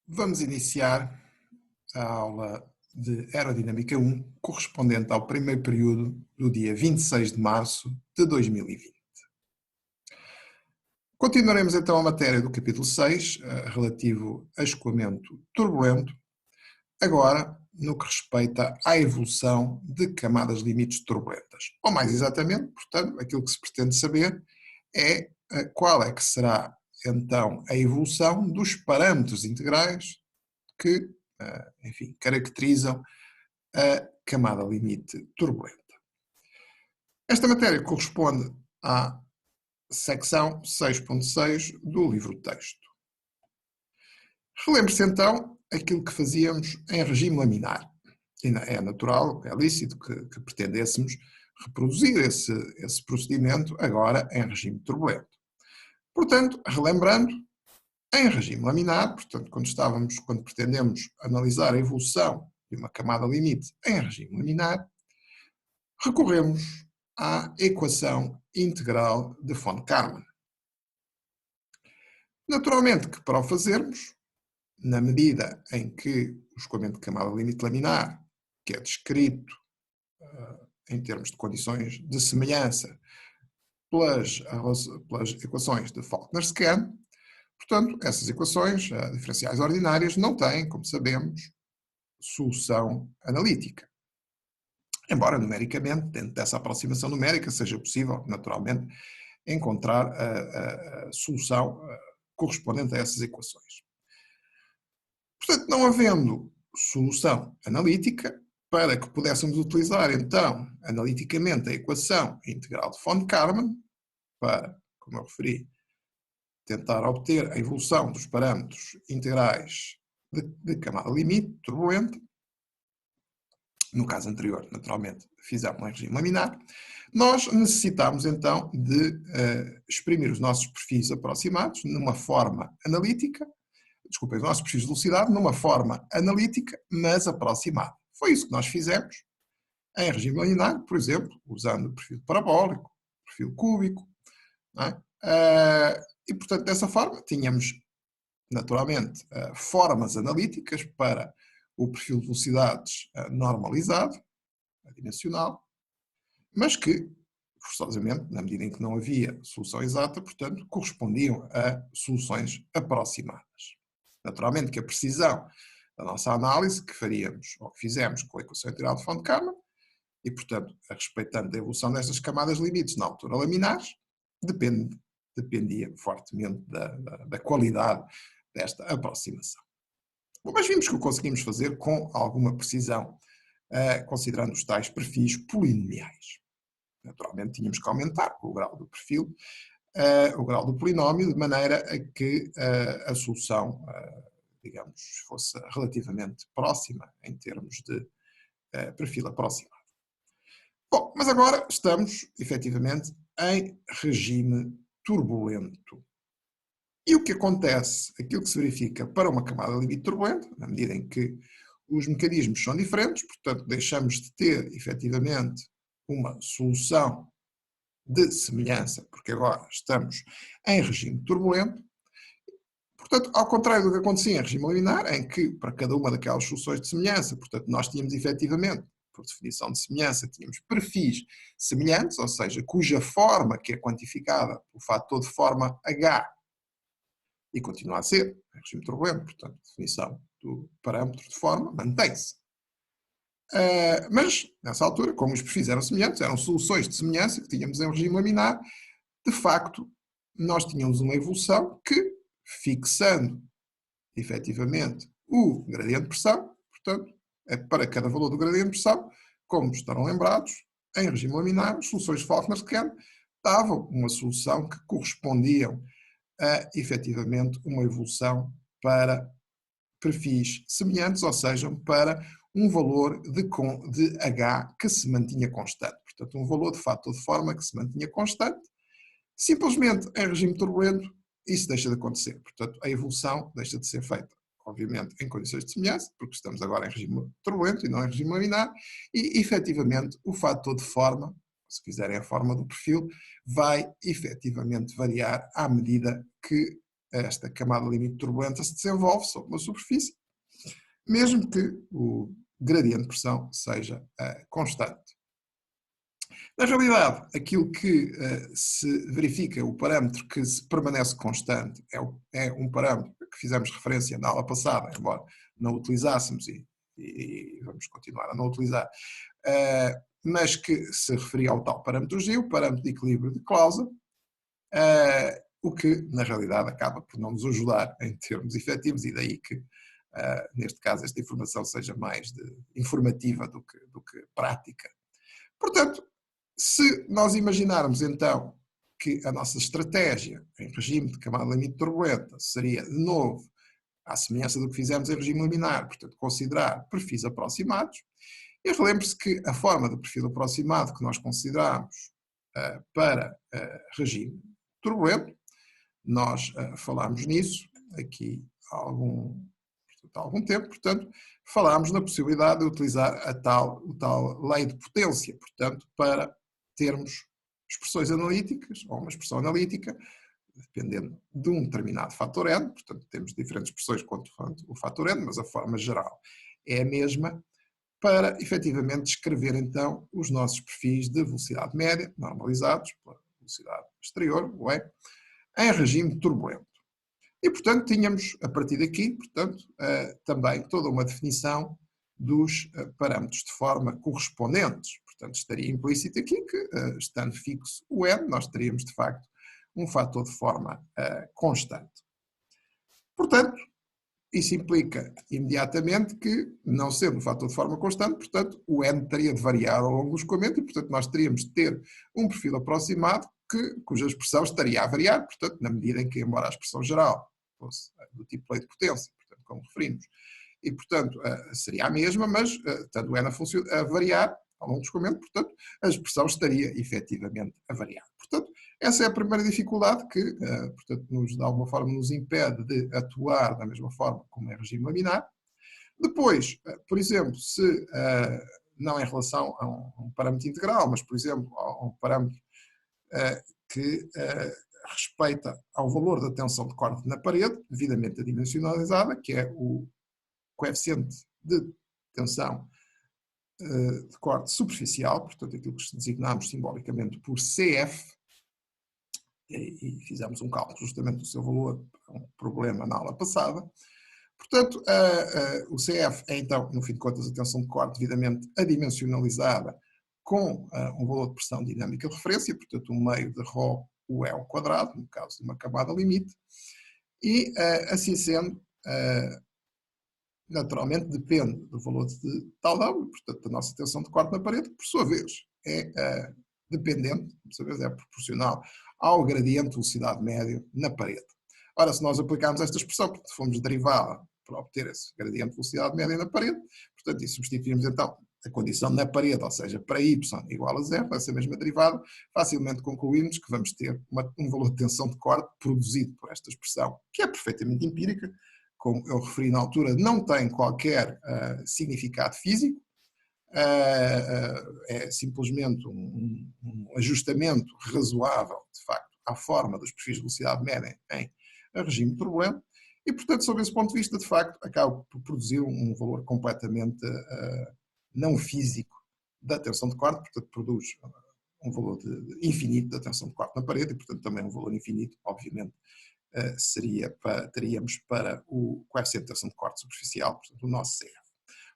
Vamos iniciar a aula de Aerodinâmica 1, correspondente ao primeiro período do dia 26 de março de 2020. Continuaremos então a matéria do capítulo 6, relativo a escoamento turbulento, agora no que respeita à evolução de camadas limites turbulentas. Ou mais exatamente, portanto, aquilo que se pretende saber é qual é que será então a evolução dos parâmetros integrais que, enfim, caracterizam a camada limite turbulenta. Esta matéria corresponde à secção 6.6 do livro de texto. Relembre-se então aquilo que fazíamos em regime laminar. E é natural, é lícito que pretendêssemos reproduzir esse procedimento agora em regime turbulento. Portanto, relembrando, em regime laminar, portanto, quando pretendemos analisar a evolução de uma camada limite em regime laminar, recorremos à equação integral de von Karman. Naturalmente que para o fazermos, na medida em que o escoamento de camada limite laminar, que é descrito em termos de condições de semelhança pelas equações de Faulkner-Scan, portanto, essas equações diferenciais ordinárias não têm, como sabemos, solução analítica. Embora numericamente, dentro dessa aproximação numérica, seja possível, naturalmente, encontrar a solução correspondente a essas equações. Portanto, não havendo solução analítica, para que pudéssemos utilizar, então, analiticamente a equação integral de von Karman, para, como eu referi, tentar obter a evolução dos parâmetros integrais de camada limite turbulenta, no caso anterior, naturalmente, fizemos em regime laminar, nós necessitamos então de exprimir os nossos perfis aproximados numa forma analítica, os nossos perfis de velocidade numa forma analítica, mas aproximada. Foi isso que nós fizemos em regime laminar, por exemplo, usando o perfil parabólico, perfil cúbico, não é? E, portanto, dessa forma, tínhamos, naturalmente, formas analíticas para o perfil de velocidades normalizado, adimensional, mas que, forçosamente, na medida em que não havia solução exata, portanto, correspondiam a soluções aproximadas. Naturalmente que a precisão da nossa análise, que faríamos, ou que fizemos com a equação integral de von Karman, e, portanto, respeitando a evolução destas camadas limites na altura laminares, dependia fortemente da qualidade desta aproximação. Bom, mas vimos que o conseguimos fazer com alguma precisão, considerando os tais perfis polinomiais. Naturalmente tínhamos que aumentar o grau do perfil, o grau do polinómio, de maneira a que a solução, digamos, fosse relativamente próxima em termos de perfil aproximado. Bom, mas agora estamos, efetivamente, em regime turbulento. E o que acontece, aquilo que se verifica para uma camada limite turbulenta, na medida em que os mecanismos são diferentes, portanto deixamos de ter, efetivamente, uma solução de semelhança, porque agora estamos em regime turbulento. Portanto, ao contrário do que acontecia em regime laminar, em que para cada uma daquelas soluções de semelhança, portanto, nós tínhamos efetivamente, por definição de semelhança, tínhamos perfis semelhantes, ou seja, cuja forma que é quantificada pelo fator de forma H, e continua a ser, em regime turbulento, portanto, a definição do parâmetro de forma mantém-se. Mas, nessa altura, como os perfis eram semelhantes, eram soluções de semelhança que tínhamos em regime laminar, de facto, nós tínhamos uma evolução que, fixando, efetivamente, o gradiente de pressão, portanto, para cada valor do gradiente de pressão, como estarão lembrados, em regime laminar, as soluções de Faulkner-Scan davam uma solução que correspondiam a, efetivamente, uma evolução para perfis semelhantes, ou seja, para um valor de H que se mantinha constante. Portanto, um valor de fator de forma que se mantinha constante. Simplesmente, em regime turbulento, isso deixa de acontecer. Portanto, a evolução deixa de ser feita, obviamente, em condições de semelhança, porque estamos agora em regime turbulento e não em regime laminar, e, efetivamente, o fator de forma, se quiserem a forma do perfil, vai, efetivamente, variar à medida que esta camada limite turbulenta se desenvolve sobre uma superfície, mesmo que o gradiente de pressão seja constante. Na realidade, aquilo que se verifica, o parâmetro que se permanece constante, é um parâmetro que fizemos referência na aula passada, embora não utilizássemos e vamos continuar a não utilizar, mas que se referia ao tal parâmetro G, o parâmetro de equilíbrio de Clausen, o que na realidade acaba por não nos ajudar em termos efetivos, e daí que neste caso esta informação seja mais informativa do que prática. Portanto, se nós imaginarmos então que a nossa estratégia em regime de camada limite turbulenta seria, de novo, à semelhança do que fizemos em regime laminar, portanto, considerar perfis aproximados, e relembre-se que a forma de perfil aproximado que nós consideramos para regime turbulento, nós falámos nisso aqui há algum tempo, portanto, falámos na possibilidade de utilizar o tal lei de potência, portanto, para termos expressões analíticas, ou uma expressão analítica, dependendo de um determinado fator N, portanto, temos diferentes expressões quanto o fator N, mas a forma geral é a mesma, para efetivamente descrever então os nossos perfis de velocidade média, normalizados pela velocidade exterior, o E, em regime turbulento. E, portanto, tínhamos, a partir daqui, portanto, também toda uma definição dos parâmetros de forma correspondentes. Portanto, estaria implícito aqui que, estando fixo o N, nós teríamos, de facto, um fator de forma constante. Portanto, isso implica imediatamente que, não sendo um fator de forma constante, portanto, o N teria de variar ao longo do escoamento e, portanto, nós teríamos de ter um perfil aproximado cuja expressão estaria a variar, portanto, na medida em que, embora a expressão geral fosse do tipo lei de potência, portanto, como referimos, e, portanto, seria a mesma, mas tendo o N a variar ao longo do escoamento, portanto, a expressão estaria efetivamente a variar. Portanto, essa é a primeira dificuldade que, portanto, de alguma forma nos impede de atuar da mesma forma como é regime laminar. Depois, por exemplo, se não em relação a um parâmetro integral, mas, por exemplo, a um parâmetro que respeita ao valor da tensão de corte na parede, devidamente adimensionalizada, que é o coeficiente de tensão de corte superficial, portanto aquilo que designamos simbolicamente por CF, e fizemos um cálculo justamente do seu valor, um problema na aula passada. Portanto, o CF é então, no fim de contas, a tensão de corte devidamente adimensionalizada com um valor de pressão dinâmica de referência, portanto, um meio de ρ o E ao quadrado, no caso de uma camada limite, e assim sendo, naturalmente depende do valor de tal W, portanto, da nossa tensão de corte na parede, que por sua vez é dependente, por sua vez é proporcional ao gradiente de velocidade média na parede. Ora, se nós aplicarmos esta expressão, se formos derivá-la para obter esse gradiente de velocidade média na parede, portanto, e substituirmos então a condição na parede, ou seja, para y igual a zero, essa mesma derivada, facilmente concluímos que vamos ter um valor de tensão de corte produzido por esta expressão, que é perfeitamente empírica, como eu referi na altura, não tem qualquer significado físico, é simplesmente um ajustamento razoável, de facto, à forma dos perfis de velocidade média em regime turbulento, e, portanto, sob esse ponto de vista, de facto, acaba por produzir um valor completamente não físico da tensão de corte, portanto, produz um valor infinito da tensão de corte na parede, e, portanto, também um valor infinito, obviamente, teríamos para o coeficiente de tensão de corte superficial, portanto, o nosso CF.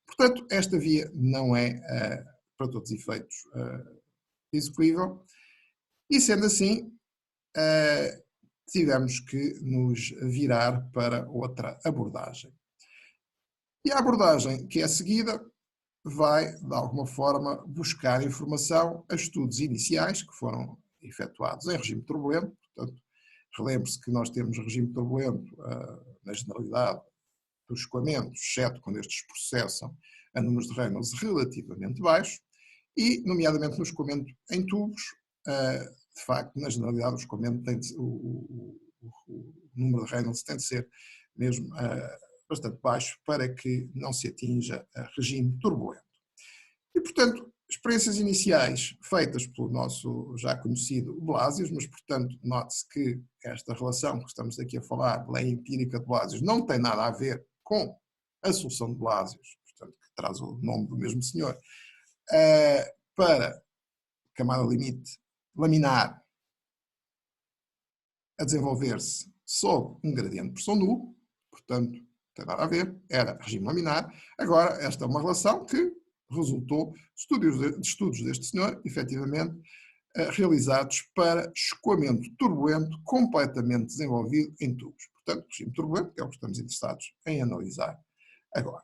Portanto, esta via não é, para todos os efeitos, execuível, e sendo assim, tivemos que nos virar para outra abordagem. E a abordagem que é seguida vai, de alguma forma, buscar informação a estudos iniciais que foram efetuados em regime turbulento, portanto, relembre-se que nós temos regime turbulento na generalidade dos escoamentos, exceto quando estes processam a números de Reynolds relativamente baixos, e, nomeadamente no escoamento em tubos, de facto, na generalidade, o escoamento o número de Reynolds tem de ser mesmo bastante baixo para que não se atinja regime turbulento. E, portanto, experiências iniciais feitas pelo nosso já conhecido Blasius, mas, portanto, note-se que esta relação que estamos aqui a falar, lei empírica de Blasius, não tem nada a ver com a solução de Blasius, portanto, que traz o nome do mesmo senhor, para camada limite laminar a desenvolver-se sob um gradiente de pressão nulo, portanto, não tem nada a ver, era regime laminar. Agora, esta é uma relação que resultou de estudos deste senhor, efetivamente, realizados para escoamento turbulento completamente desenvolvido em tubos. Portanto, regime turbulento, que é o que estamos interessados em analisar agora.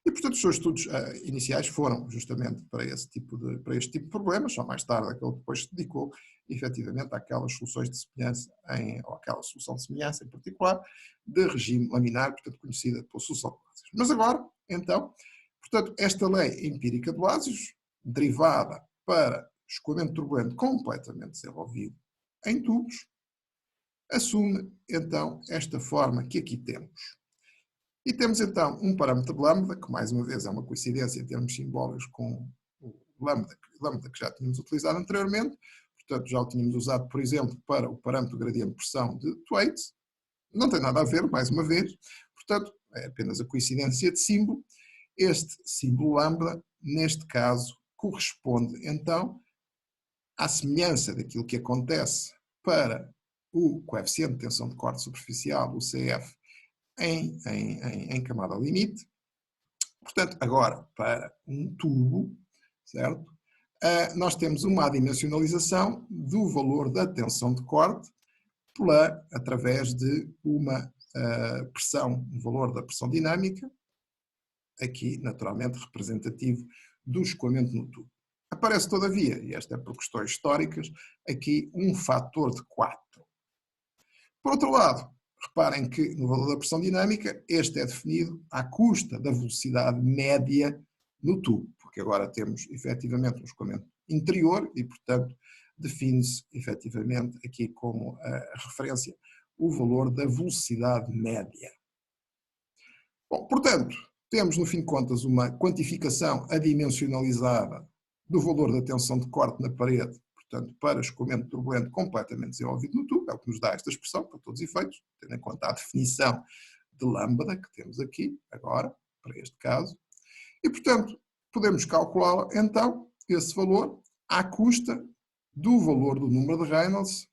E, portanto, os seus estudos iniciais foram justamente para este tipo de problemas, só mais tarde é que ele depois se dedicou, efetivamente, àquelas soluções de semelhança, ou àquela solução de semelhança em particular, de regime laminar, portanto, conhecida pela solução de Blasius. Mas agora, então, portanto, esta lei empírica de Blasius, derivada para escoamento turbulento completamente desenvolvido em tubos, assume, então, esta forma que aqui temos. E temos então um parâmetro de lambda, que mais uma vez é uma coincidência em termos simbólicos com o lambda que já tínhamos utilizado anteriormente, portanto já o tínhamos usado, por exemplo, para o parâmetro gradiente de pressão de Thwaite, não tem nada a ver, mais uma vez, portanto é apenas a coincidência de símbolo. Este símbolo lambda, neste caso, corresponde então à semelhança daquilo que acontece para o coeficiente de tensão de corte superficial, o CF, em camada limite. Portanto, agora, para um tubo, certo? Nós temos uma adimensionalização do valor da tensão de corte através de uma pressão, um valor da pressão dinâmica, aqui naturalmente representativo do escoamento no tubo. Aparece todavia, e esta é por questões históricas, aqui um fator de 4. Por outro lado, reparem que no valor da pressão dinâmica, este é definido à custa da velocidade média no tubo, porque agora temos efetivamente um escoamento interior e, portanto, define-se efetivamente aqui como referência o valor da velocidade média. Bom, portanto, temos no fim de contas uma quantificação adimensionalizada do valor da tensão de corte na parede, portanto, para escoamento turbulento completamente desenvolvido no tubo, é o que nos dá esta expressão, para todos os efeitos, tendo em conta a definição de lambda que temos aqui, agora, para este caso, e, portanto, podemos calcular, então, esse valor à custa do valor do número de Reynolds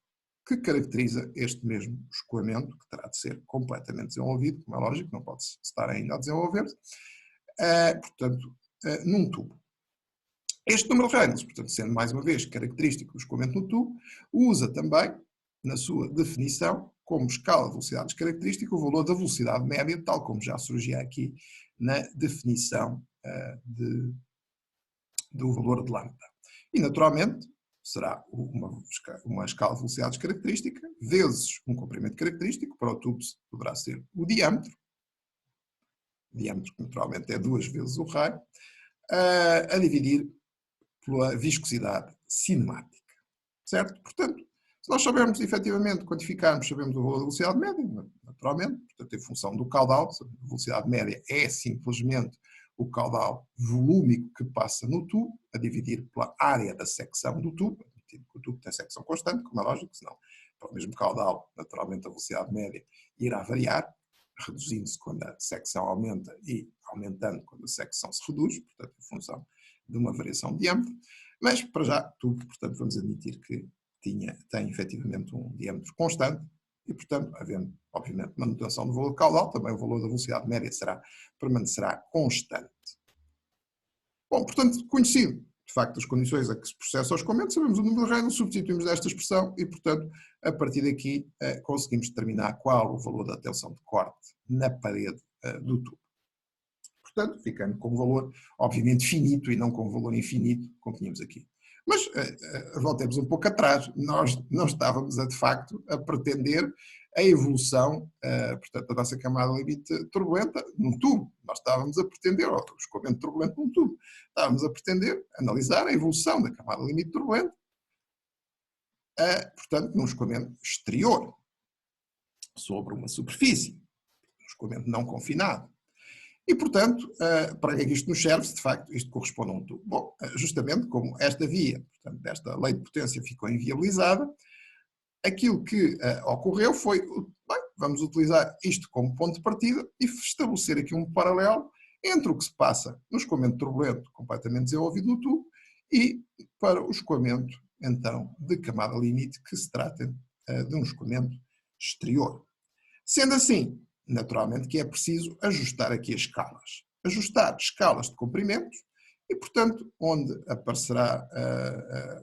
que caracteriza este mesmo escoamento, que terá de ser completamente desenvolvido, como é lógico, não pode estar ainda a desenvolver-se, portanto, num tubo. Este número de Reynolds, portanto, sendo mais uma vez característico do escoamento no tubo, usa também, na sua definição, como escala de velocidades característica, o valor da velocidade média, tal como já surgia aqui na definição do valor de lambda. E, naturalmente, será uma escala de velocidades característica vezes um comprimento característico, para o tubo poderá ser o diâmetro que naturalmente é 2 vezes o raio, a dividir pela viscosidade cinemática, certo? Portanto, se nós sabermos efetivamente, quantificarmos, sabemos o valor da velocidade média, naturalmente, portanto, em função do caudal, a velocidade média é simplesmente o caudal volúmico que passa no tubo, a dividir pela área da secção do tubo, admitindo que o tubo tem secção constante, como é lógico, senão, para o mesmo caudal, naturalmente a velocidade média irá variar, reduzindo-se quando a secção aumenta e aumentando quando a secção se reduz, portanto, em função de uma variação de diâmetro, mas para já tubo, portanto, vamos admitir que tem efetivamente um diâmetro constante e, portanto, havendo, obviamente, manutenção do valor caudal, também o valor da velocidade média permanecerá constante. Bom, portanto, conhecido, de facto, as condições a que se processa o escoamento, sabemos o número de Reynolds, substituímos esta expressão e, portanto, a partir daqui conseguimos determinar qual o valor da tensão de corte na parede do tubo. Portanto, ficando com um valor, obviamente, finito e não com um valor infinito, como tínhamos aqui. Mas voltemos um pouco atrás. Nós não estávamos, de facto, a pretender a evolução, portanto, da nossa camada limite turbulenta num tubo. Nós estávamos a pretender, ou o escoamento turbulento num tubo. Estávamos a pretender analisar a evolução da camada limite turbulenta, portanto, num escoamento exterior, sobre uma superfície, um escoamento não confinado. E, portanto, para que é que isto nos serve? Se de facto isto corresponde a um tubo. Bom, justamente como esta via, portanto, esta lei de potência ficou inviabilizada, aquilo que ocorreu foi, bem, vamos utilizar isto como ponto de partida e estabelecer aqui um paralelo entre o que se passa no escoamento turbulento completamente desenvolvido no tubo e para o escoamento, então, de camada limite, que se trata de um escoamento exterior. Sendo assim, naturalmente que é preciso ajustar aqui as escalas. Ajustar escalas de comprimentos e, portanto, onde aparecerá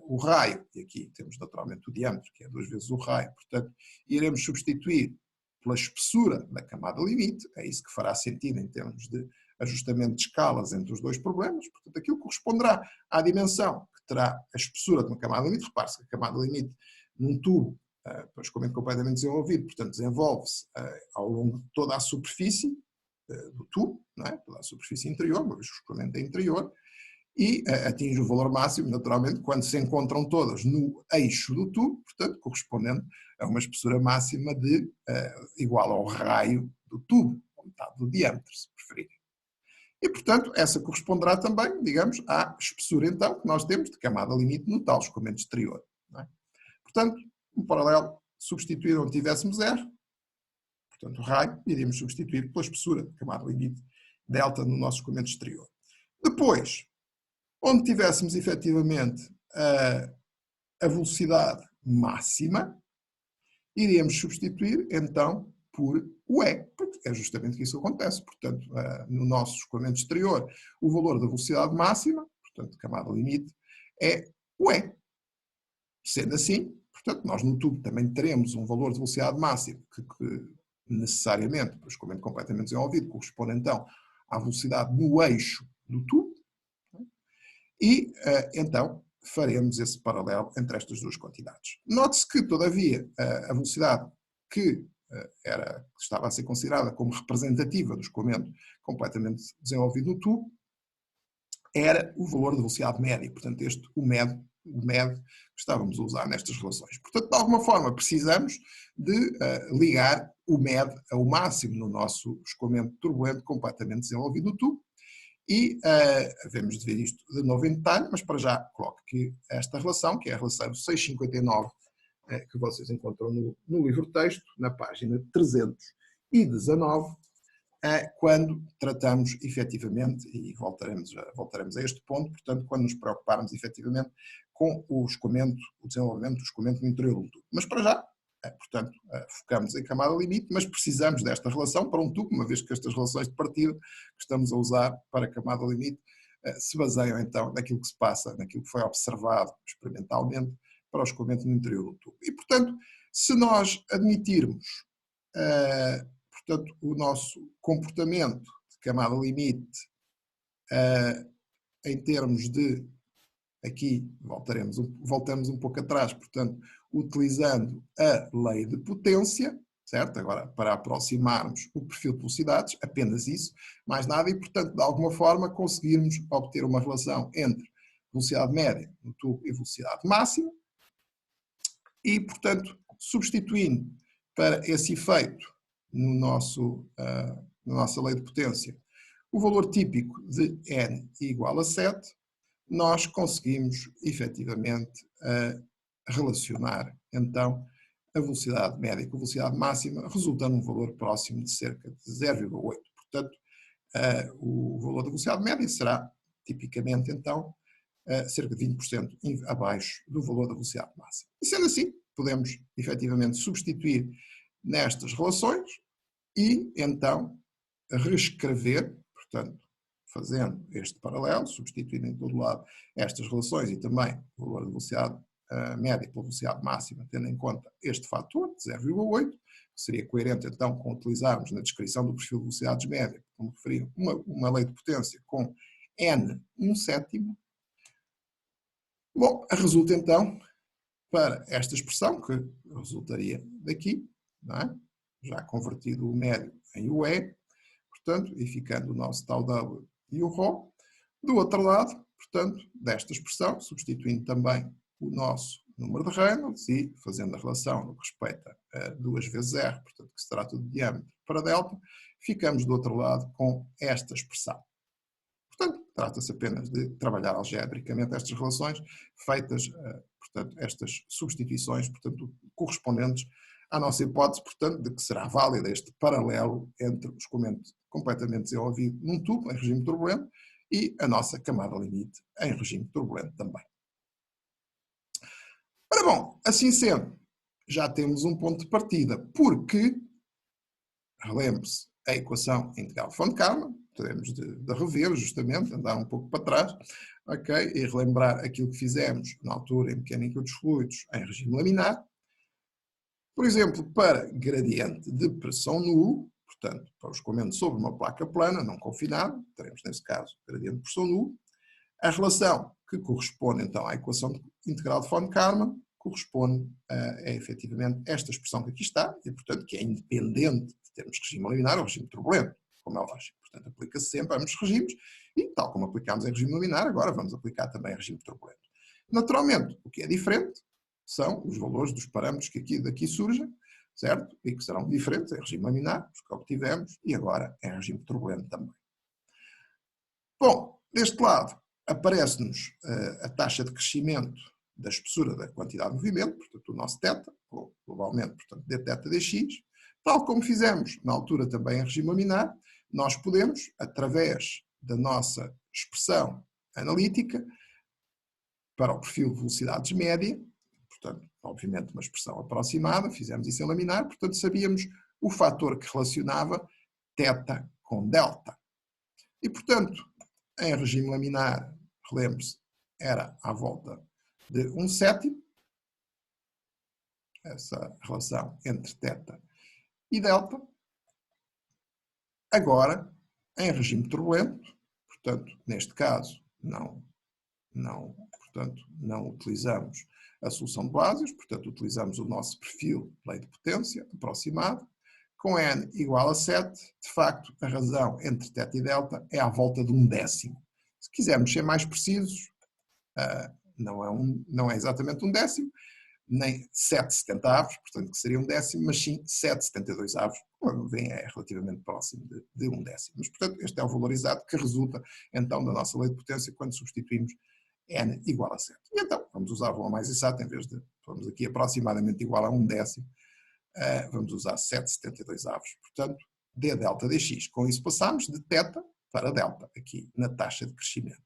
o raio, e aqui temos naturalmente o diâmetro, que é 2 vezes o raio, portanto, iremos substituir pela espessura da camada limite, é isso que fará sentido em termos de ajustamento de escalas entre os dois problemas, portanto, aquilo corresponderá à dimensão que terá a espessura de uma camada limite. Repare-se que a camada limite num tubo, para escoamento completamente desenvolvido, portanto, desenvolve-se ao longo de toda a superfície do tubo, não é? Toda a superfície interior, uma vez que o escoamento é interior, e atinge o valor máximo, naturalmente, quando se encontram todas no eixo do tubo, portanto, correspondendo a uma espessura máxima de igual ao raio do tubo, ou metade do diâmetro, se preferirem. E, portanto, essa corresponderá também, digamos, à espessura, então, que nós temos de camada limite no tal escoamento exterior. Não é? Portanto, um paralelo, substituir onde tivéssemos R, portanto, o raio, iríamos substituir pela espessura de camada limite delta no nosso escoamento exterior. Depois, onde tivéssemos efetivamente a velocidade máxima, iríamos substituir então por o E, porque é justamente que isso acontece. Portanto, no nosso escoamento exterior, o valor da velocidade máxima, portanto, camada limite, é o E. Sendo assim, portanto, nós no tubo também teremos um valor de velocidade máxima que necessariamente, para o escoamento completamente desenvolvido, corresponde então à velocidade no eixo do tubo. E, então, faremos esse paralelo entre estas duas quantidades. Note-se que, todavia, a velocidade que estava a ser considerada como representativa do escoamento completamente desenvolvido no tubo era o valor de velocidade média. Portanto, o MED que estávamos a usar nestas relações. Portanto, de alguma forma, precisamos de ligar o MED ao máximo no nosso escoamento turbulento completamente desenvolvido no tubo. E devemos de ver isto de novo em detalhe, mas para já coloco aqui esta relação, que é a relação 659, que vocês encontram no livro-texto, na página 319, quando tratamos efetivamente, e voltaremos a este ponto, portanto, quando nos preocuparmos efetivamente com o desenvolvimento do escoamento no interior do tubo. Mas para já, portanto, focamos em camada limite, mas precisamos desta relação para um tubo, uma vez que estas relações de partida que estamos a usar para camada limite se baseiam então naquilo que se passa, naquilo que foi observado experimentalmente para o escoamento no interior do tubo. E, portanto, se nós admitirmos, portanto, o nosso comportamento de camada limite em termos de, aqui voltamos um pouco atrás, portanto, utilizando a lei de potência, certo? Agora, para aproximarmos o perfil de velocidades, apenas isso, mais nada, e, portanto, de alguma forma, conseguirmos obter uma relação entre velocidade média no tubo e velocidade máxima, e, portanto, substituindo para esse efeito na nossa lei de potência o valor típico de n igual a 7, nós conseguimos efetivamente relacionar então a velocidade média com a velocidade máxima, resultando um valor próximo de cerca de 0,8. Portanto, o valor da velocidade média será tipicamente então cerca de 20% abaixo do valor da velocidade máxima. E sendo assim, podemos efetivamente substituir nestas relações e então reescrever, portanto, fazendo este paralelo, substituindo em todo lado estas relações e também o valor de velocidade média pela velocidade máxima, tendo em conta este fator de 0,8, que seria coerente então com utilizarmos na descrição do perfil de velocidades média, como referi, uma lei de potência com n 1/7. Bom, resulta então para esta expressão, que resultaria daqui, não é? Já convertido o médio em o E, portanto, e ficando o nosso tal W e o Rho. Do outro lado, portanto, desta expressão, substituindo também o nosso número de Reynolds e fazendo a relação no que respeita a 2 vezes R, portanto, que se trata de diâmetro para delta, ficamos do outro lado com esta expressão. Portanto, trata-se apenas de trabalhar algebricamente estas relações, feitas, portanto, estas substituições, portanto, correspondentes à nossa hipótese, portanto, de que será válida este paralelo entre o escoamento completamente desenvolvido num tubo, em regime turbulento, e a nossa camada limite em regime turbulento também. Ora bom, assim sendo, já temos um ponto de partida, porque, relembre-se, a equação integral de von Karman, teremos de rever justamente, andar um pouco para trás, ok? E relembrar aquilo que fizemos na altura em mecânica dos fluidos em regime laminar. Por exemplo, para gradiente de pressão nulo, portanto, para o escoamento sobre uma placa plana, não confinada, teremos nesse caso gradiente de pressão nulo, a relação que corresponde então à equação integral de von Karman corresponde a efetivamente esta expressão que aqui está, e portanto que é independente de termos regime laminar ou regime turbulento, como é lógico. Portanto, aplica-se sempre a ambos os regimes, e tal como aplicámos em regime laminar, agora vamos aplicar também em regime turbulento. Naturalmente, o que é diferente são os valores dos parâmetros que daqui surgem, certo? E que serão diferentes em regime laminar, os que obtivemos, e agora em regime turbulento também. Bom, deste lado aparece-nos a taxa de crescimento da espessura da quantidade de movimento, portanto o nosso θ, ou globalmente, portanto dθ dx, tal como fizemos na altura também em regime laminar, nós podemos, através da nossa expressão analítica, para o perfil de velocidades média, portanto, obviamente uma expressão aproximada, fizemos isso em laminar, portanto sabíamos o fator que relacionava θ com delta. E portanto, em regime laminar, relembre-se, era à volta de 1/7, essa relação entre θ e delta. Agora, em regime turbulento, portanto, neste caso, não utilizamos a solução de Blasius, portanto, utilizamos o nosso perfil de lei de potência aproximado, com n igual a 7, de facto, a razão entre θ e delta é à volta de 1/10. Se quisermos ser mais precisos, não é exatamente 1/10, nem 7/70, portanto, que seria 1/10, mas sim 7/72, quando vem é relativamente próximo de 1/10. Mas, portanto, este é o valor exato que resulta, então, da nossa lei de potência quando substituímos n igual a 7. E então, vamos usar o valor mais exato, em vez de, vamos aqui aproximadamente igual a 1/10, vamos usar 7/72, portanto, d delta dx. Com isso passamos de θ para delta, aqui na taxa de crescimento.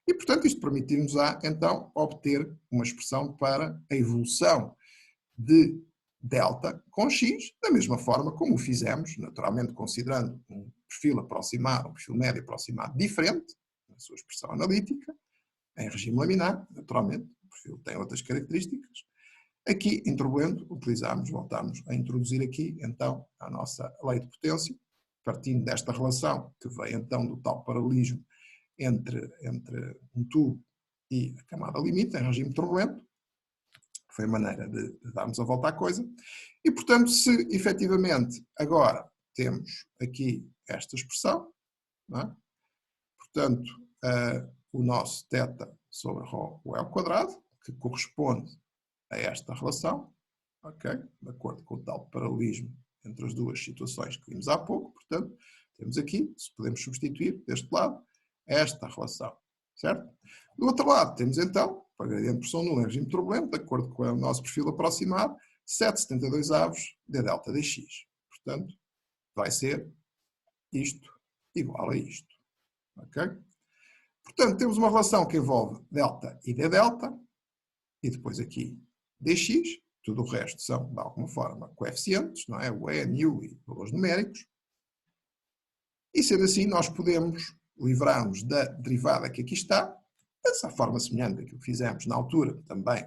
E, portanto, isto permitir-nos então, obter uma expressão para a evolução de delta com x, da mesma forma como o fizemos, naturalmente considerando um perfil aproximado, um perfil médio aproximado diferente, na sua expressão analítica, em regime laminar, naturalmente, o perfil tem outras características. Aqui, em turbulento, voltamos a introduzir aqui, então, a nossa lei de potência, partindo desta relação, que veio, então, do tal paralelismo entre um tubo e a camada limite, em regime turbulento. Foi a maneira de darmos a volta à coisa. E, portanto, se, efetivamente, agora temos aqui esta expressão, não é? Portanto, o nosso θ sobre ρ ao quadrado, que corresponde a esta relação, ok? De acordo com o tal paralelismo entre as duas situações que vimos há pouco, portanto, temos aqui, se podemos substituir deste lado, esta relação, certo? Do outro lado, temos então, para gradiente de pressão nula em regime turbulento, de acordo com o nosso perfil aproximado, 7/72 d delta dx. Portanto, vai ser isto igual a isto, ok? Portanto, temos uma relação que envolve delta e d delta, e depois aqui dx, tudo o resto são, de alguma forma, coeficientes, não é? O e, u e valores numéricos. E sendo assim, nós podemos livrar-nos da derivada que aqui está, dessa forma semelhante àquilo que fizemos na altura, também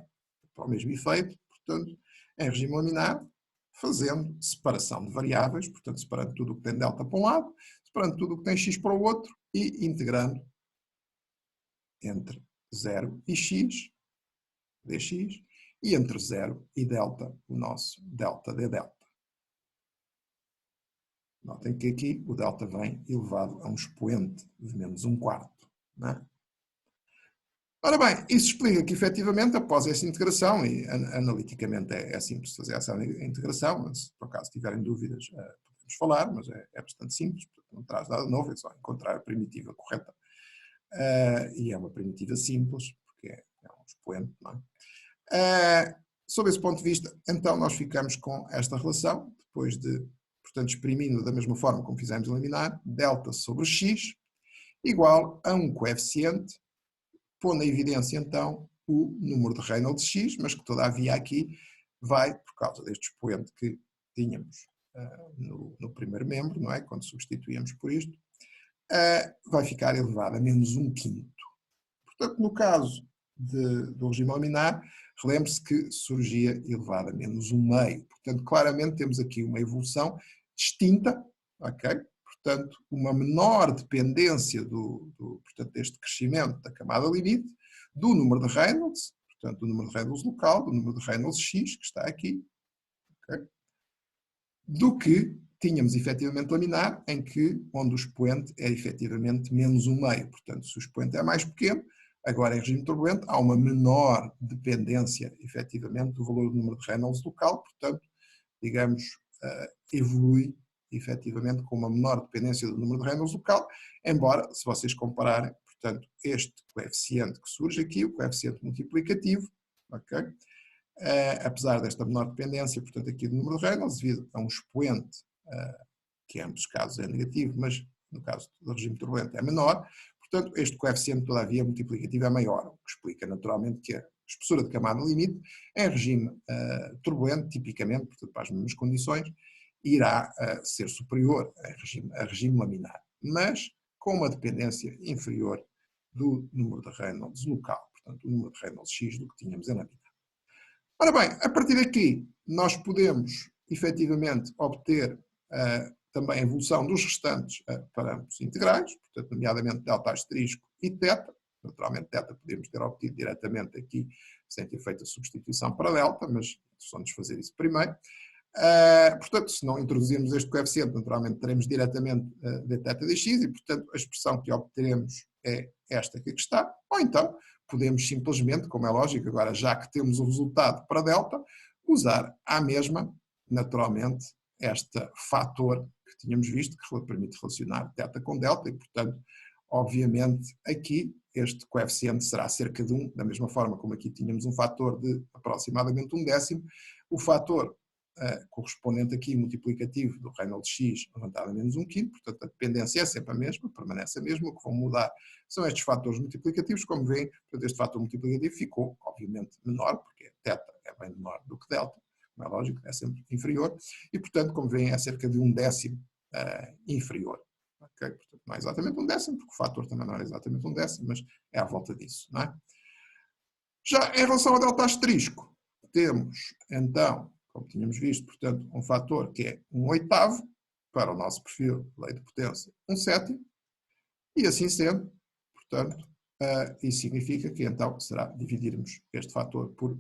para o mesmo efeito, portanto, em regime laminar, fazendo separação de variáveis, portanto, separando tudo o que tem delta para um lado, separando tudo o que tem x para o outro e integrando entre 0 e x, dx, e entre 0 e delta, o nosso delta d delta. Notem que aqui o delta vem elevado a um expoente de menos 1/4. Não é? Ora bem, isso explica que, efetivamente, após essa integração, e analiticamente é simples fazer essa integração, mas se por acaso tiverem dúvidas, podemos vamos falar, mas é bastante simples, não traz nada novo, é só encontrar a primitiva correta. E é uma primitiva simples, porque é um expoente, não é? Sob esse ponto de vista, então nós ficamos com esta relação, depois de, portanto, exprimindo da mesma forma como fizemos eliminar, delta sobre x, igual a um coeficiente, pondo em evidência então o número de Reynolds x, mas que todavia aqui vai, por causa deste expoente que tínhamos no primeiro membro, não é? Quando substituímos por isto, vai ficar elevado a menos 1/5. Portanto, no caso do regime laminar, relembre-se que surgia elevado a menos 1/2. Portanto, claramente temos aqui uma evolução distinta, ok? Portanto, uma menor dependência portanto, deste crescimento da camada limite do número de Reynolds, portanto, do número de Reynolds local, do número de Reynolds x, que está aqui, okay? Do que tínhamos efetivamente laminar, onde o expoente é efetivamente menos 1/2. Portanto, se o expoente é mais pequeno, agora em regime turbulento, há uma menor dependência, efetivamente, do valor do número de Reynolds local, portanto, digamos, evolui, efetivamente, com uma menor dependência do número de Reynolds local, embora, se vocês compararem, portanto, este coeficiente que surge aqui, o coeficiente multiplicativo, ok? Apesar desta menor dependência, portanto, aqui do número de Reynolds, devido a um expoente, que em ambos os casos é negativo, mas no caso do regime turbulento é menor, portanto, este coeficiente, todavia, multiplicativo é maior, o que explica naturalmente que a espessura de camada limite, em regime turbulento, tipicamente, portanto, para as mesmas condições, irá ser superior a regime laminar, mas com uma dependência inferior do número de Reynolds local, portanto, o número de Reynolds x do que tínhamos em laminar. Ora bem, a partir daqui, nós podemos, efetivamente, obter também a evolução dos restantes parâmetros integrais, portanto, nomeadamente delta asterisco e θ. Naturalmente, θ podemos ter obtido diretamente aqui, sem ter feito a substituição para delta, mas vamos fazer isso primeiro. Portanto, se não introduzirmos este coeficiente, naturalmente teremos diretamente dθ dx e, portanto, a expressão que obteremos é esta que aqui está, ou então podemos simplesmente, como é lógico, agora já que temos o resultado para delta, usar à mesma, naturalmente, este fator que tínhamos visto, que permite relacionar θ com delta e, portanto, obviamente, aqui este coeficiente será cerca de 1, da mesma forma como aqui tínhamos um fator de aproximadamente 1/10, o fator correspondente aqui multiplicativo do Reynolds x levantado a menos 1/5, portanto a dependência é sempre a mesma, permanece a mesma, o que vão mudar são estes fatores multiplicativos, como veem, portanto, este fator multiplicativo ficou obviamente menor, porque θ é bem menor do que delta, como é lógico, é sempre inferior, e portanto, como veem, é cerca de 1/10 inferior. Okay? Portanto, não é exatamente 1/10, porque o fator também não é exatamente 1/10, mas é à volta disso. Não é? Já em relação ao delta asterisco, temos então, como tínhamos visto, portanto, um fator que é 1/8, para o nosso perfil de lei de potência 1/7, e assim sendo, portanto, isso significa que então será dividirmos este fator por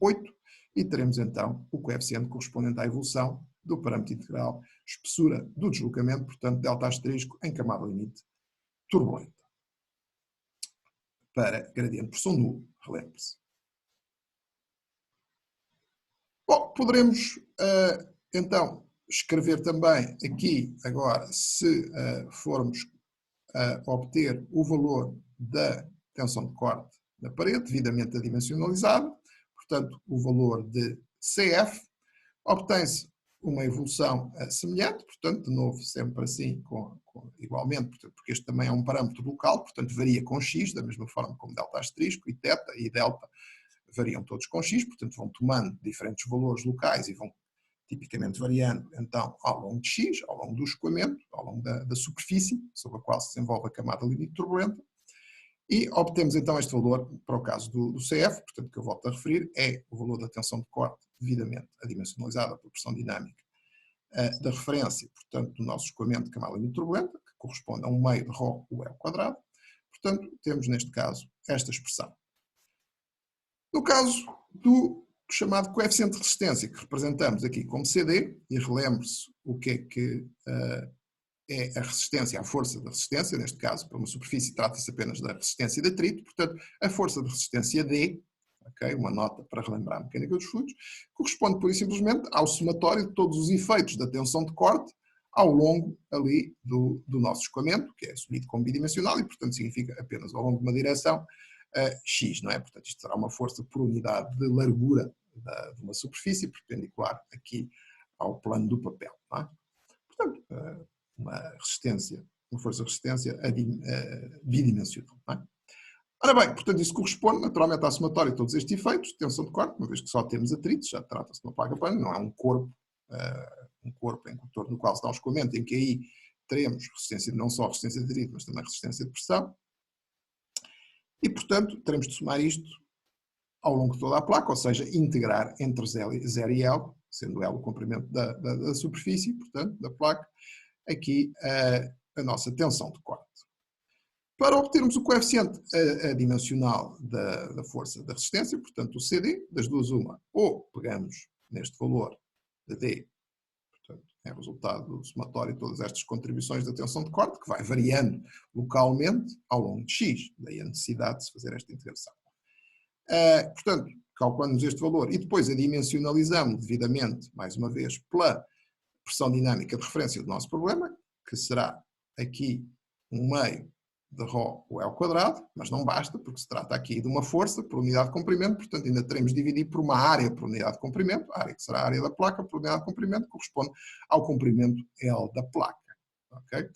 8 e teremos então o coeficiente correspondente à evolução do parâmetro integral espessura do deslocamento, portanto, delta asterisco em camada limite turbulenta. Para gradiente por som nulo, relembre-se. Bom, poderemos então escrever também aqui, agora, se formos obter o valor da tensão de corte da parede, devidamente adimensionalizada, portanto, o valor de CF, obtém-se uma evolução semelhante, portanto, de novo, sempre assim, igualmente, portanto, porque este também é um parâmetro local, portanto, varia com x, da mesma forma como delta asterisco e θ e delta variam todos com x, portanto, vão tomando diferentes valores locais e vão tipicamente variando, então, ao longo de x, ao longo do escoamento, ao longo da superfície sobre a qual se desenvolve a camada limite turbulenta, e obtemos então este valor para o caso do CF, portanto, que eu volto a referir, é o valor da tensão de corte devidamente adimensionalizada pela pressão dinâmica da referência, portanto, do nosso escoamento de camada limite turbulenta, que corresponde a 1/2 de ρ u L quadrado. Portanto, temos neste caso esta expressão. No caso do chamado coeficiente de resistência, que representamos aqui como CD, e relembre-se o que é a resistência, a força da resistência, neste caso, para uma superfície trata-se apenas da resistência de atrito, portanto, a força de resistência D, okay? Uma nota para relembrar a mecânica dos fluidos, corresponde pura e simplesmente ao somatório de todos os efeitos da tensão de corte ao longo ali do nosso escoamento, que é assumido como bidimensional e, portanto, significa apenas ao longo de uma direção X, não é? Portanto, isto será uma força por unidade de largura de uma superfície perpendicular aqui ao plano do papel, não é? Portanto, uma força de resistência bidimensional, não é? Ora bem, portanto, isso corresponde naturalmente à somatória de todos estes efeitos, tensão de corte, uma vez que só temos atritos, já trata-se de uma placa plana, não é um corpo em torno do qual se dá um escoamento, em que aí teremos resistência, não só resistência de atrito, mas também resistência de pressão, e, portanto, teremos de somar isto ao longo de toda a placa, ou seja, integrar entre 0 e L, sendo L o comprimento da superfície, portanto, da placa, aqui a nossa tensão de corte. Para obtermos o coeficiente adimensional da força da resistência, portanto o CD, das duas uma, ou pegamos neste valor de D, portanto é o resultado do somatório de todas estas contribuições da tensão de corte, que vai variando localmente ao longo de X, daí a necessidade de se fazer esta integração. Portanto, calculamos este valor e depois adimensionalizamos devidamente, mais uma vez, pela pressão dinâmica de referência do nosso problema, que será aqui um meio de ρ o L quadrado, mas não basta, porque se trata aqui de uma força por unidade de comprimento, portanto ainda teremos de dividir por uma área por unidade de comprimento, a área que será a área da placa por unidade de comprimento, corresponde ao comprimento L da placa. Okay?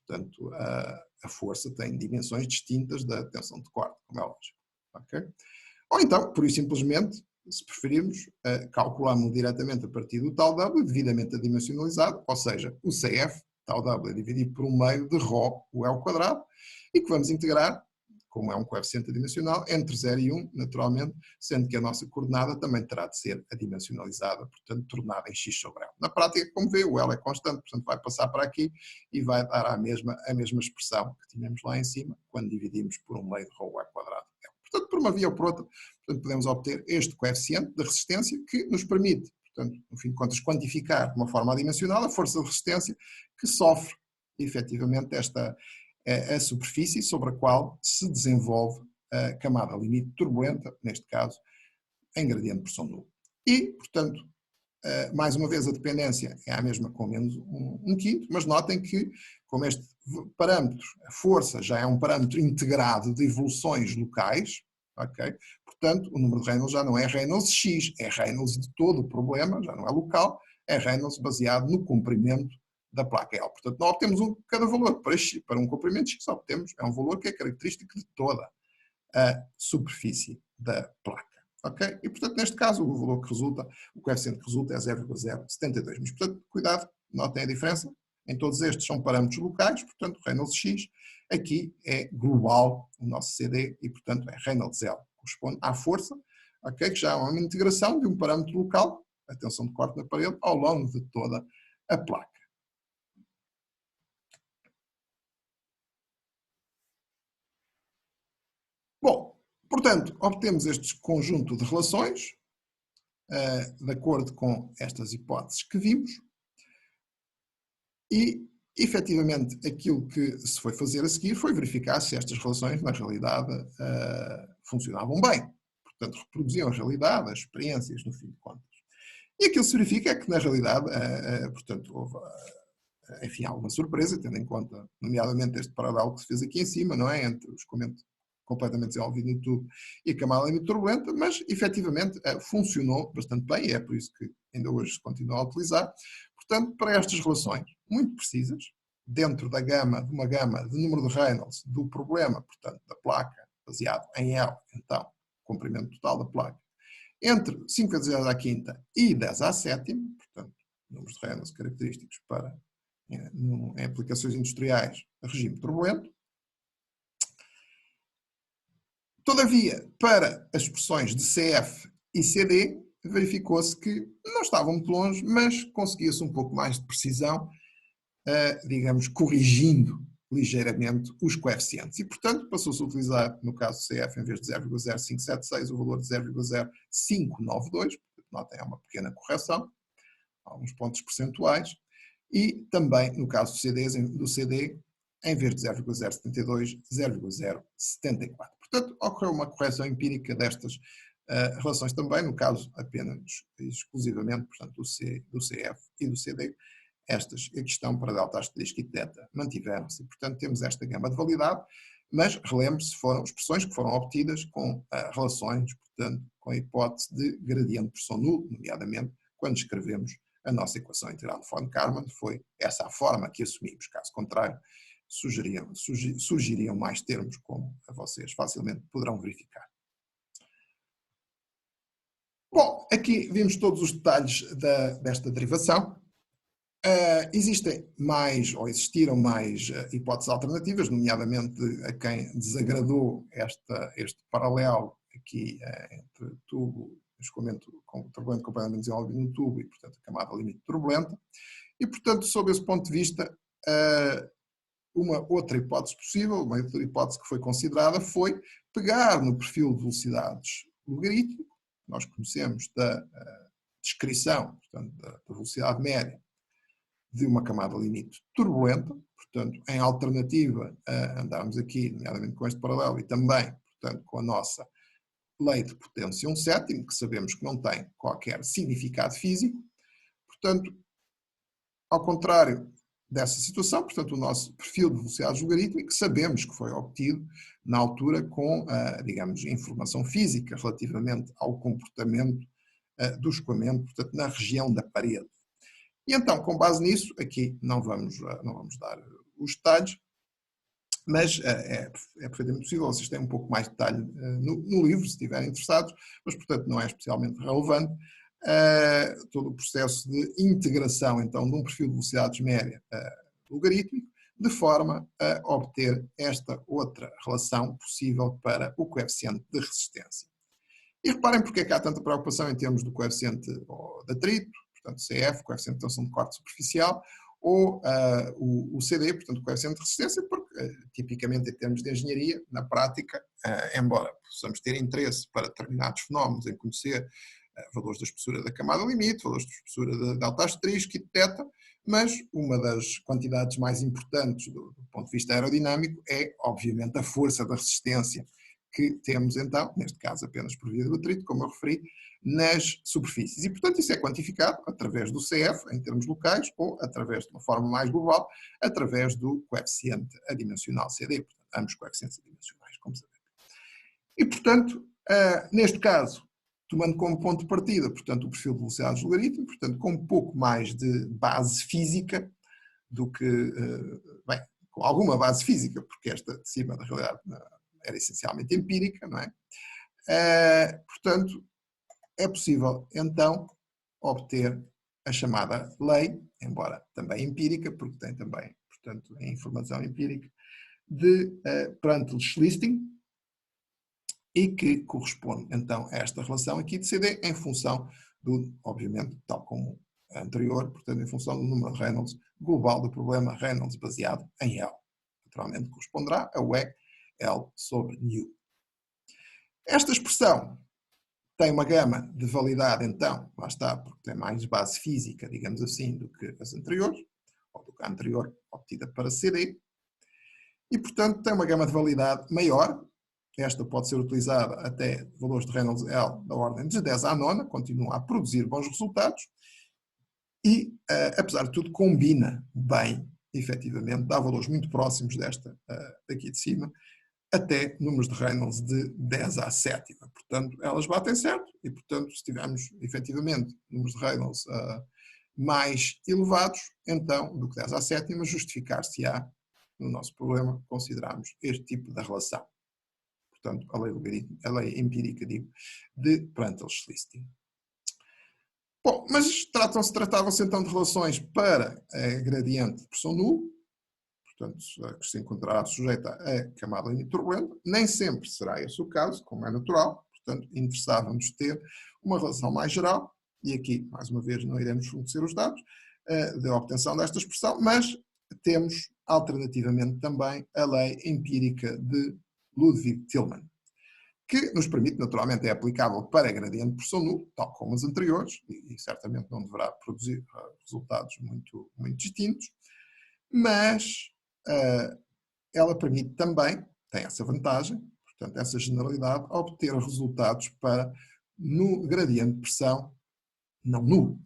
Portanto, a força tem dimensões distintas da tensão de corte, como é lógico. Okay? Ou então, por isso simplesmente, se preferirmos, calculamos diretamente a partir do tal W, devidamente adimensionalizado, ou seja, o CF, tal W, é dividido por um meio de ρ, o L quadrado, e que vamos integrar, como é um coeficiente adimensional, entre 0 e 1, naturalmente, sendo que a nossa coordenada também terá de ser adimensionalizada, portanto, tornada em x sobre L. Na prática, como vê, o L é constante, portanto, vai passar para aqui e vai dar a mesma expressão que tínhamos lá em cima, quando dividimos por um meio de ρ, o L quadrado. Portanto, por uma via ou por outra, portanto, podemos obter este coeficiente de resistência que nos permite, portanto, no fim de contas, quantificar de uma forma adimensional a força de resistência que sofre, efetivamente, a superfície sobre a qual se desenvolve a camada limite turbulenta, neste caso, em gradiente de pressão nula. E, portanto, mais uma vez a dependência é a mesma com menos um quinto, mas notem que, como este parâmetro, a força já é um parâmetro integrado de evoluções locais, ok? Portanto, o número de Reynolds já não é Reynolds X, é Reynolds de todo o problema, já não é local, é Reynolds baseado no comprimento da placa L. Portanto, não obtemos cada valor para um comprimento X, obtemos um valor que é característico de toda a superfície da placa. Okay? E, portanto, neste caso, o valor que resulta, o coeficiente que resulta é 0,072. Mas, portanto, cuidado, notem a diferença. Em todos estes são parâmetros locais, portanto, Reynolds X, aqui é global o nosso CD e, portanto, é Reynolds L. Corresponde à força, okay? Que já é uma integração de um parâmetro local, a tensão de corte na parede, ao longo de toda a placa. Bom, portanto, obtemos este conjunto de relações, de acordo com estas hipóteses que vimos, e, efetivamente, aquilo que se foi fazer a seguir foi verificar se estas relações, na realidade, funcionavam bem. Portanto, reproduziam a realidade, as experiências, no fim de contas. E aquilo que se verifica é que, na realidade, portanto, houve, enfim, alguma surpresa, tendo em conta, nomeadamente, este paralelo que se fez aqui em cima, não é? Entre o escoamento completamente desenvolvido no tubo e a camada limite turbulenta, mas efetivamente funcionou bastante bem e é por isso que ainda hoje se continua a utilizar. Portanto, para estas relações muito precisas, dentro de uma gama de número de Reynolds do problema, portanto, da placa, baseado em L, então, comprimento total da placa, entre 5 vezes 10 à quinta e 10 à sétima, portanto, números de Reynolds característicos para em aplicações industriais a regime turbulento. Todavia, para as expressões de CF e CD, verificou-se que não estavam muito longe, mas conseguia-se um pouco mais de precisão, digamos, corrigindo ligeiramente os coeficientes. E, portanto, passou-se a utilizar, no caso do CF, em vez de 0,0576, o valor de 0,0592, notem, é uma pequena correção, alguns pontos percentuais, e também, no caso do CD, em vez de 0,072, 0,074. Portanto, ocorreu uma correção empírica destas relações também, no caso apenas exclusivamente, portanto, do CF e do CD, estas aqui estão para delta asterisco e θ mantiveram-se. E, portanto, temos esta gama de validade, mas relembre-se, foram expressões que foram obtidas com relações, portanto, com a hipótese de gradiente de pressão nulo, nomeadamente quando escrevemos a nossa equação integral de von Karman, foi essa a forma que assumimos. Caso contrário, surgiriam mais termos, como vocês facilmente poderão verificar. Bom, aqui vimos todos os detalhes desta derivação. Existem mais, ou existiram mais hipóteses alternativas, nomeadamente a quem desagradou este paralelo aqui entre tubo, escoamento turbulento completamente desenvolvido no tubo e, portanto, a camada limite turbulenta. E, portanto, sob esse ponto de vista, uma outra hipótese possível, uma outra hipótese que foi considerada foi pegar no perfil de velocidades logarítmico, que nós conhecemos da descrição, portanto, da velocidade média de uma camada limite turbulenta, portanto, em alternativa a andarmos aqui, nomeadamente com este paralelo, e também, portanto, com a nossa lei de potência 1/7, que sabemos que não tem qualquer significado físico. Portanto, ao contrário dessa situação, portanto, o nosso perfil de velocidades logarítmico, sabemos que foi obtido na altura com, digamos, informação física relativamente ao comportamento do escoamento, portanto, na região da parede. E então, com base nisso, aqui não vamos dar os detalhes, mas é perfeitamente possível, vocês têm um pouco mais de detalhe no livro, se estiverem interessados, mas, portanto, não é especialmente relevante todo o processo de integração, então, de um perfil de velocidades média logarítmico, de forma a obter esta outra relação possível para o coeficiente de resistência. E reparem porque é que há tanta preocupação em termos do coeficiente de atrito, portanto, CF, coeficiente de tensão de corte superficial, ou o CD, portanto, o coeficiente de resistência, porque, tipicamente, em termos de engenharia, na prática, embora possamos ter interesse para determinados fenómenos em conhecer valores da espessura da camada limite, valores da espessura da delta asterisco e de θ, mas uma das quantidades mais importantes do ponto de vista aerodinâmico é, obviamente, a força da resistência que temos, então, neste caso apenas por via do atrito, como eu referi, nas superfícies. E, portanto, isso é quantificado através do CF, em termos locais, ou através de uma forma mais global, através do coeficiente adimensional CD, portanto, ambos coeficientes adimensionais, como sabemos. E, portanto, neste caso, tomando como ponto de partida, portanto, o perfil de velocidades logarítmico, portanto, com um pouco mais de base física do que, bem, com alguma base física, porque esta de cima, na realidade, era essencialmente empírica, não é? Portanto, é possível, então, obter a chamada lei, embora também empírica, porque tem também, portanto, a informação empírica, de Prandtl-Schlisting, e que corresponde, então, a esta relação aqui de CD em função do, obviamente, tal como a anterior, portanto, em função do número de Reynolds global do problema Reynolds baseado em L. Naturalmente, corresponderá a WEG L sobre nu. Esta expressão tem uma gama de validade, então, lá está, porque tem mais base física, digamos assim, do que as anteriores, ou do que a anterior obtida para CD, e, portanto, tem uma gama de validade maior. Esta pode ser utilizada até valores de Reynolds L da ordem de 10 à nona, continua a produzir bons resultados e, apesar de tudo, combina bem, efetivamente, dá valores muito próximos desta daqui de cima, até números de Reynolds de 10 à sétima. Portanto, elas batem certo e, portanto, se tivermos, efetivamente, números de Reynolds mais elevados, então, do que 10 à sétima, justificar-se-á, no nosso problema, considerarmos este tipo de relação. Portanto, a lei empírica, digo, de Prandtl-Schlisting. Bom, mas tratavam-se então de relações para gradiente de pressão nulo, portanto, que se encontrará sujeita a camada limite turbulenta. Nem sempre será esse o caso, como é natural, portanto, interessava-nos ter uma relação mais geral, e aqui, mais uma vez, não iremos fornecer os dados da obtenção desta expressão, mas temos, alternativamente, também a lei empírica de Ludwig-Tillman, que nos permite, naturalmente, é aplicável para gradiente de pressão nulo, tal como as anteriores, e certamente não deverá produzir resultados muito, muito distintos, mas ela permite também, tem essa vantagem, portanto, essa generalidade, obter resultados para no gradiente de pressão não nulo.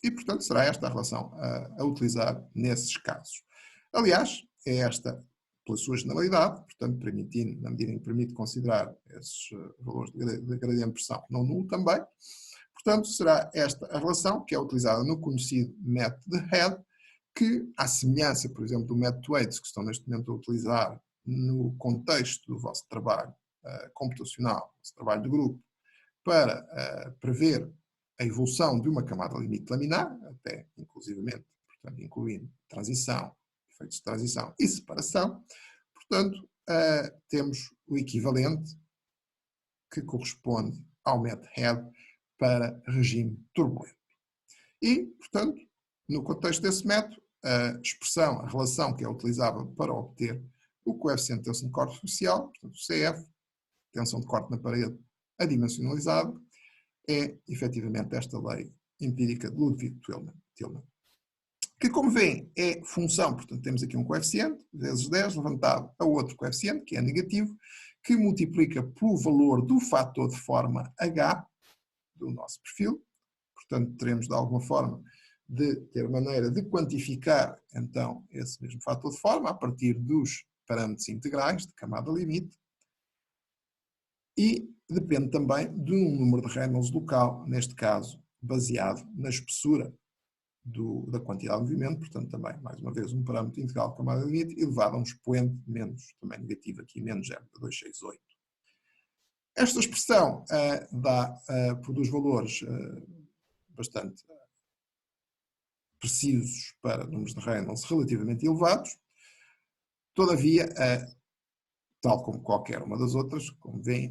E, portanto, será esta a relação a utilizar nesses casos. Aliás, é esta, pela sua generalidade, portanto, permitindo, na medida em que permite considerar esses valores de gradiente de pressão não nulo também, portanto, será esta a relação que é utilizada no conhecido método de Head, que, à semelhança, por exemplo, do método Thwaites, que estão neste momento a utilizar no contexto do vosso trabalho computacional, vosso trabalho de grupo, para prever a evolução de uma camada limite laminar, até inclusivamente, portanto, incluindo transição, efeitos de transição e separação. Portanto, temos o equivalente que corresponde ao método Head para regime turbulento. E, portanto, no contexto desse método, a expressão, a relação que é utilizável para obter o coeficiente de tensão de corte superficial, portanto, o CF, tensão de corte na parede adimensionalizada, é efetivamente esta lei empírica de Ludwig Tillman, que, como veem, é função, portanto, temos aqui um coeficiente, vezes 10, levantado a outro coeficiente, que é negativo, que multiplica pelo valor do fator de forma H do nosso perfil. Portanto, teremos, de alguma forma, de ter maneira de quantificar, então, esse mesmo fator de forma a partir dos parâmetros integrais de camada limite. E depende também de um número de Reynolds local, neste caso, baseado na espessura da quantidade de movimento, portanto também, mais uma vez, um parâmetro integral de camada limite elevado a um expoente menos, também negativo aqui, menos 0,268. Esta expressão produz valores bastante precisos para números de Reynolds relativamente elevados, todavia, tal como qualquer uma das outras, como veem,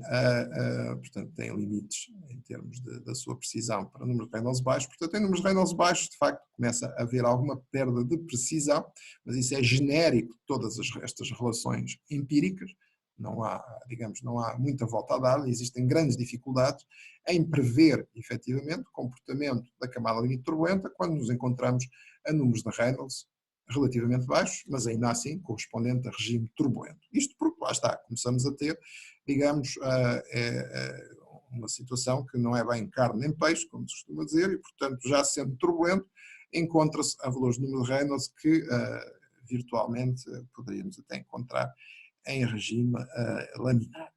portanto, tem limites em termos da sua precisão para números de Reynolds baixos. Portanto, em números de Reynolds baixos, de facto, começa a haver alguma perda de precisão, mas isso é genérico de todas estas relações empíricas. Não há, digamos, não há muita volta a dar, existem grandes dificuldades em prever, efetivamente, o comportamento da camada limite turbulenta quando nos encontramos a números de Reynolds relativamente baixos, mas ainda assim correspondente a regime turbulento. Isto porque, lá está, começamos a ter, digamos, uma situação que não é bem carne nem peixe, como se costuma dizer, e, portanto, já sendo turbulento, encontra-se a valores de número de Reynolds que virtualmente poderíamos até encontrar em regime laminar.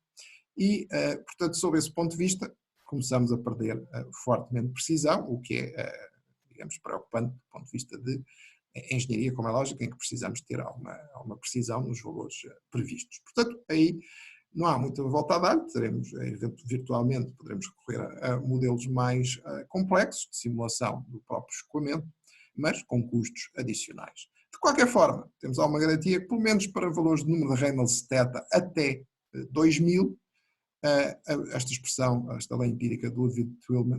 E, portanto, sob esse ponto de vista, começamos a perder fortemente precisão, o que é, digamos, preocupante do ponto de vista de engenharia, como é lógico, em que precisamos ter alguma precisão nos valores previstos. Portanto, aí não há muita volta a dar, virtualmente poderemos recorrer a modelos mais complexos de simulação do próprio escoamento, mas com custos adicionais. De qualquer forma, temos alguma garantia que, pelo menos para valores de número de Reynolds θ até 2000, esta expressão, esta lei empírica de Ludwig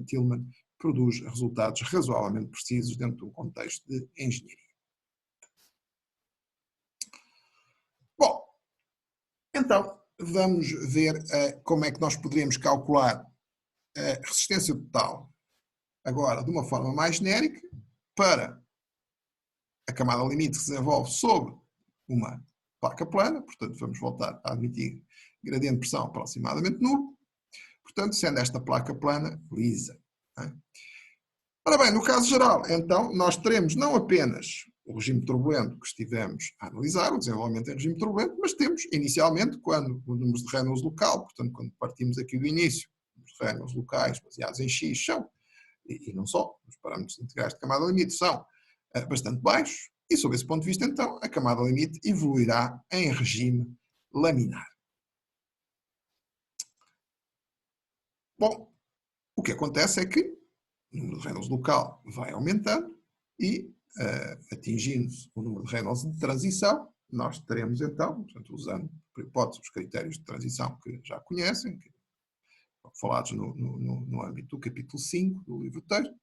Tillman, produz resultados razoavelmente precisos dentro de um contexto de engenharia. Bom, então vamos ver como é que nós poderíamos calcular a resistência total, agora de uma forma mais genérica, para a camada limite que se desenvolve sobre uma placa plana, portanto vamos voltar a admitir gradiente de pressão aproximadamente nulo, portanto sendo esta placa plana lisa. Ora bem, no caso geral, então, nós teremos não apenas o regime turbulento que estivemos a analisar, o desenvolvimento em regime turbulento, mas temos, inicialmente, quando o número de Reynolds local, portanto, quando partimos aqui do início, os Reynolds locais baseados em X são, e não só, os parâmetros integrais de camada limite são bastante baixos, e sob esse ponto de vista, então, a camada limite evoluirá em regime laminar. Bom, o que acontece é que o número de Reynolds local vai aumentando e, atingindo-se o número de Reynolds de transição, nós teremos então, portanto, usando por hipótese os critérios de transição que já conhecem, que foram falados no âmbito do capítulo 5 do livro texto.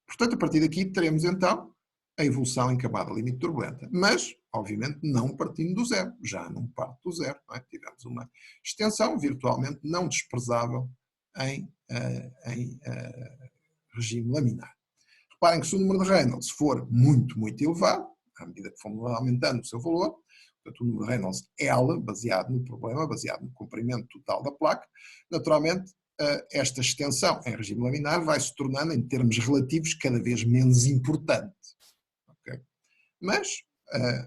Portanto, a partir daqui teremos então a evolução em camada limite turbulenta, mas, obviamente, não partindo do zero, já não parte do zero. Não é? Tivemos uma extensão virtualmente não desprezável em regime laminar. Reparem que se o número de Reynolds for muito, muito elevado, à medida que formos aumentando o seu valor, portanto, o número de Reynolds L, baseado no problema, baseado no comprimento total da placa. Naturalmente, esta extensão em regime laminar vai se tornando, em termos relativos, cada vez menos importante. Okay? Mas,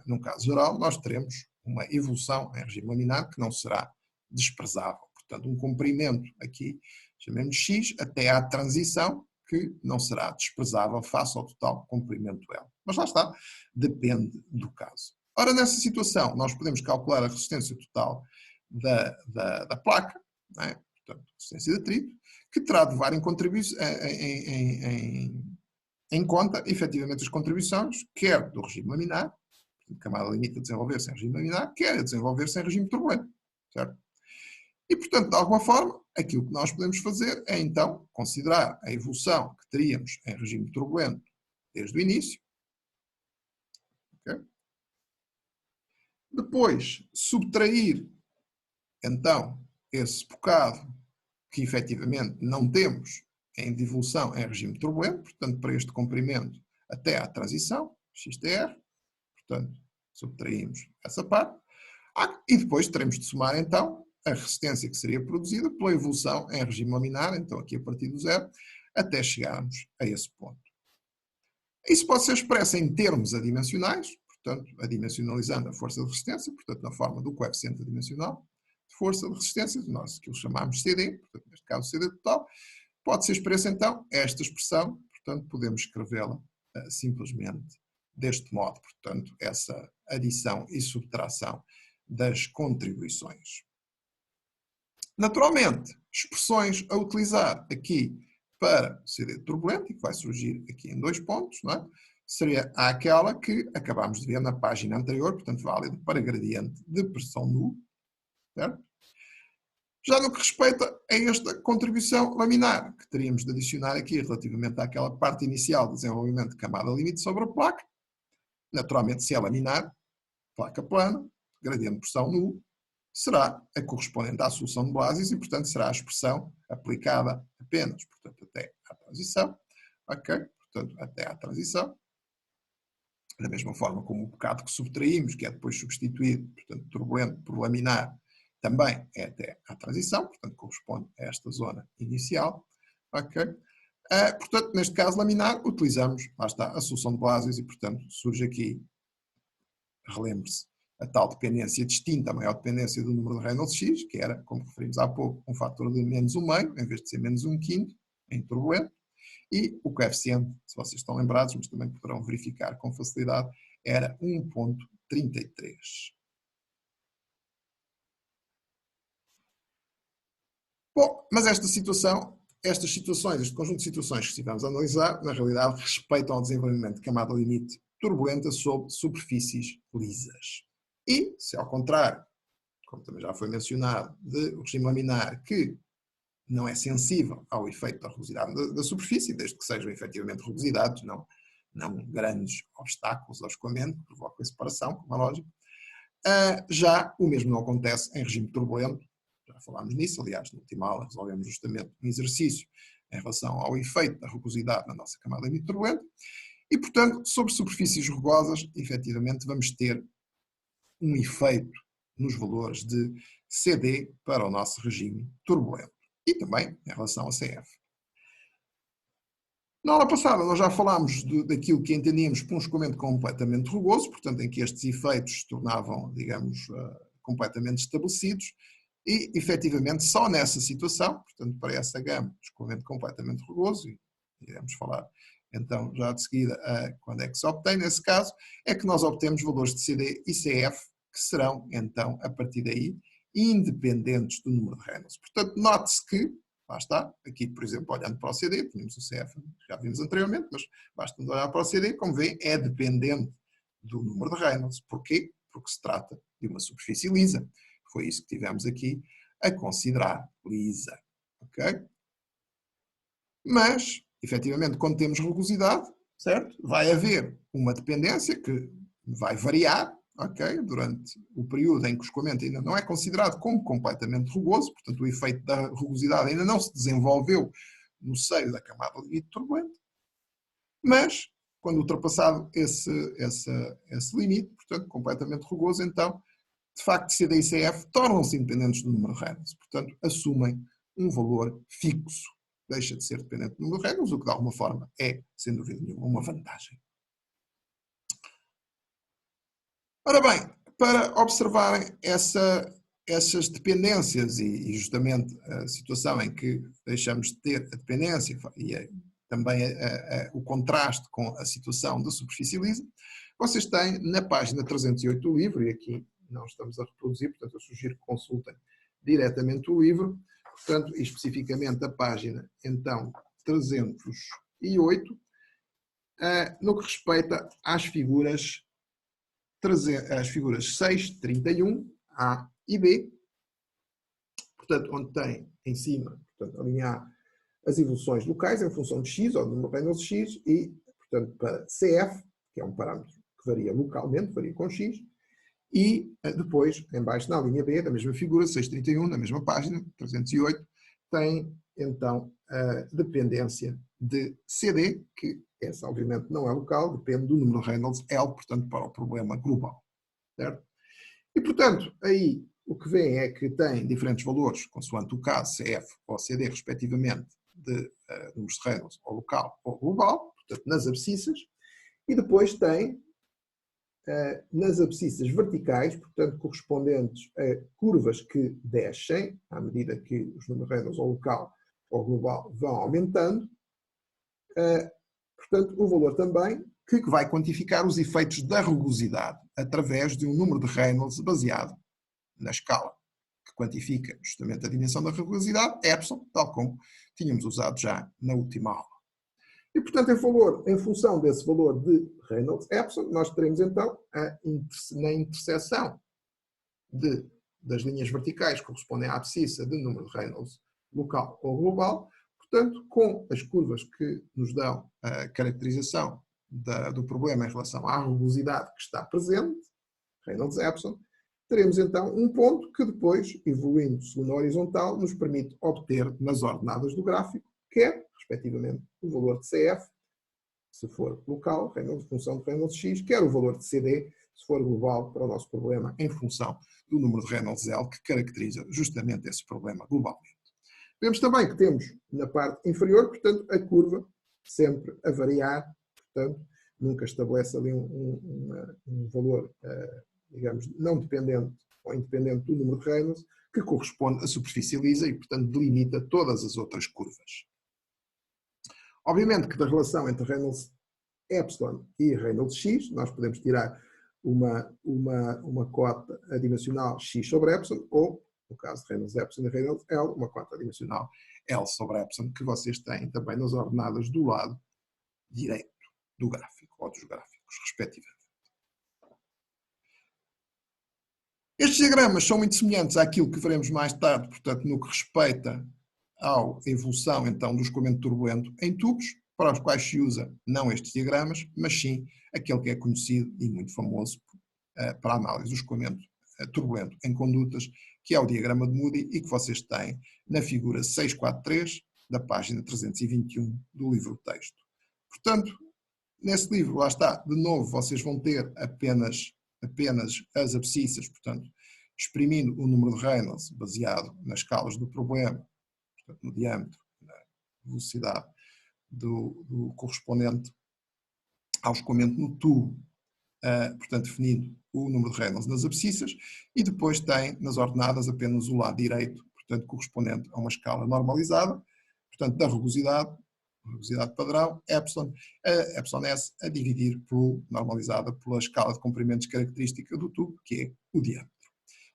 num caso geral, nós teremos uma evolução em regime laminar que não será desprezável. Portanto, um comprimento aqui, chamemos X, até à transição, que não será desprezável face ao total comprimento L. Mas lá está, depende do caso. Ora, nessa situação, nós podemos calcular a resistência total da placa, não é? Portanto, resistência de atrito, que terá de levar em conta, efetivamente, as contribuições, quer do regime laminar, camada limite a desenvolver-se em regime laminar, quer a desenvolver-se em regime turbulento, certo? E, portanto, de alguma forma, aquilo que nós podemos fazer é, então, considerar a evolução que teríamos em regime turbulento desde o início, okay? Depois, subtrair, então, esse bocado que, efetivamente, não temos em devolução em regime turbulento, portanto, para este comprimento até à transição, XTR, portanto, subtraímos essa parte, e depois teremos de somar, então, a resistência que seria produzida pela evolução em regime laminar, então aqui a partir do zero, até chegarmos a esse ponto. Isso pode ser expresso em termos adimensionais, portanto, adimensionalizando a força de resistência, portanto, na forma do coeficiente adimensional de força de resistência, nós que o chamamos CD, portanto, neste caso CD total, pode ser expresso, então, esta expressão, portanto, podemos escrevê-la simplesmente deste modo, portanto, essa adição e subtração das contribuições. Naturalmente, expressões a utilizar aqui para CD turbulento, e que vai surgir aqui em 2 pontos, não é? Seria aquela que acabámos de ver na página anterior, portanto, válida para gradiente de pressão nu, certo? Já no que respeita a esta contribuição laminar, que teríamos de adicionar aqui relativamente àquela parte inicial do desenvolvimento de camada limite sobre a placa, naturalmente, se é laminar, placa plana, gradiente de pressão nu, será a correspondente à solução de Blasius e, portanto, será a expressão aplicada apenas, portanto, até à transição, ok? Portanto, até à transição. Da mesma forma como o bocado que subtraímos, que é depois substituído, portanto, turbulento por laminar, também é até à transição, portanto, corresponde a esta zona inicial, ok? Portanto, neste caso, laminar, utilizamos, lá está, a solução de Blasius e, portanto, surge aqui, relembre-se, a tal dependência distinta, a maior dependência do número de Reynolds X, que era, como referimos há pouco, um fator de menos 1/2, em vez de ser menos 1/5, em turbulento, e o coeficiente, se vocês estão lembrados, mas também poderão verificar com facilidade, era 1,33. Bom, mas estas situações, este conjunto de situações que estivemos a analisar, na realidade, respeitam ao desenvolvimento de camada limite turbulenta sobre superfícies lisas. E, se ao contrário, como também já foi mencionado, de regime laminar que não é sensível ao efeito da rugosidade da superfície, desde que sejam efetivamente rugosidades, não grandes obstáculos ao escoamento que provocam a separação, como é lógico. Já o mesmo não acontece em regime turbulento, já falámos nisso, aliás, no última aula resolvemos justamente um exercício em relação ao efeito da rugosidade na nossa camada limite turbulenta, e, portanto, sobre superfícies rugosas, efetivamente vamos ter um efeito nos valores de CD para o nosso regime turbulento e também em relação a CF. Na aula passada nós já falámos daquilo que entendíamos por um escoamento completamente rugoso, portanto em que estes efeitos se tornavam, digamos, completamente estabelecidos e, efetivamente, só nessa situação, portanto para essa gama de escoamento completamente rugoso, e iremos falar então já de seguida quando é que se obtém, nesse caso, é que nós obtemos valores de CD e CF que serão, então, a partir daí, independentes do número de Reynolds. Portanto, note-se que, lá está, aqui, por exemplo, olhando para o CD, tínhamos o CF, já vimos anteriormente, mas basta olhar para o CD, como veem, é dependente do número de Reynolds. Porquê? Porque se trata de uma superfície lisa. Foi isso que tivemos aqui a considerar lisa. Ok? Mas, efetivamente, quando temos rugosidade, certo? Vai haver uma dependência que vai variar, ok? Durante o período em que o escoamento ainda não é considerado como completamente rugoso, portanto o efeito da rugosidade ainda não se desenvolveu no seio da camada limite turbulenta, mas quando ultrapassado esse limite, portanto, completamente rugoso, então, de facto, CD e CF tornam-se independentes do número de Reynolds, portanto, assumem um valor fixo, deixa de ser dependente do número de Reynolds, o que de alguma forma é, sem dúvida nenhuma, uma vantagem. Ora bem, para observarem essas dependências e justamente a situação em que deixamos de ter a dependência e também o contraste com a situação da superfície lisa, vocês têm na página 308 do livro, e aqui não estamos a reproduzir, portanto eu sugiro que consultem diretamente o livro, portanto, especificamente a página, então, 308, no que respeita às figuras 6, 31, A e B, portanto, onde tem em cima, portanto, a linha A, as evoluções locais em função de x, ou do número Reynolds x, e, portanto, para CF, que é um parâmetro que varia localmente, varia com x, e depois, em baixo, na linha B, da mesma figura, 631, na mesma página, 308, tem, então, a dependência de CD, que essa, obviamente, não é local, depende do número Reynolds L, portanto, para o problema global. Certo? E, portanto, aí o que vem é que tem diferentes valores, consoante o caso, CF ou CD, respectivamente, de números de Reynolds, ou local ou global, portanto, nas abscissas, e depois tem nas abscissas verticais, portanto, correspondentes a curvas que descem, à medida que os números Reynolds ou local ou global vão aumentando, portanto, o valor também que vai quantificar os efeitos da rugosidade através de um número de Reynolds baseado na escala, que quantifica justamente a dimensão da rugosidade, epsilon, tal como tínhamos usado já na última aula. E, portanto, em função desse valor de Reynolds epsilon, nós teremos então, na interseção das linhas verticais que correspondem à abscissa de número de Reynolds local ou global, portanto, com as curvas que nos dão a caracterização do problema em relação à rugosidade que está presente, Reynolds epsilon, teremos então um ponto que depois, evoluindo segundo a horizontal, nos permite obter nas ordenadas do gráfico, quer, respectivamente, o valor de CF, se for local, Reynolds, função de Reynolds X, quer o valor de CD, se for global, para o nosso problema, em função do número de Reynolds L, que caracteriza justamente esse problema globalmente. Vemos também que temos na parte inferior, portanto, a curva sempre a variar, portanto, nunca estabelece ali um valor, digamos, não dependente ou independente do número de Reynolds, que corresponde à superfície lisa e, portanto, delimita todas as outras curvas. Obviamente que da relação entre Reynolds epsilon e Reynolds x, nós podemos tirar uma cota adimensional x sobre epsilon, ou, no caso de Reynolds epsilon e Reynolds L, uma cota adimensional L sobre epsilon, que vocês têm também nas ordenadas do lado direito do gráfico, ou dos gráficos, respectivamente. Estes diagramas são muito semelhantes àquilo que veremos mais tarde, portanto, no que respeita à evolução, então, do escoamento turbulento em tubos, para os quais se usa não estes diagramas, mas sim aquele que é conhecido e muito famoso para a análise do escoamento turbulento em condutas, que é o diagrama de Moody e que vocês têm na figura 643 da página 321 do livro texto. Portanto, nesse livro, lá está, de novo, vocês vão ter apenas as abscissas, portanto, exprimindo o número de Reynolds baseado nas escalas do problema, portanto, no diâmetro, na velocidade do correspondente ao escoamento no tubo, portanto, definindo o número de Reynolds nas abscissas, e depois tem nas ordenadas apenas o lado direito, portanto, correspondente a uma escala normalizada, portanto, da rugosidade padrão, epsilon S a dividir normalizada pela escala de comprimentos característica do tubo, que é o diâmetro.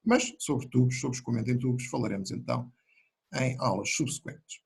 Mas sobre tubos, sobre escoamento em tubos, falaremos então em aulas subsequentes.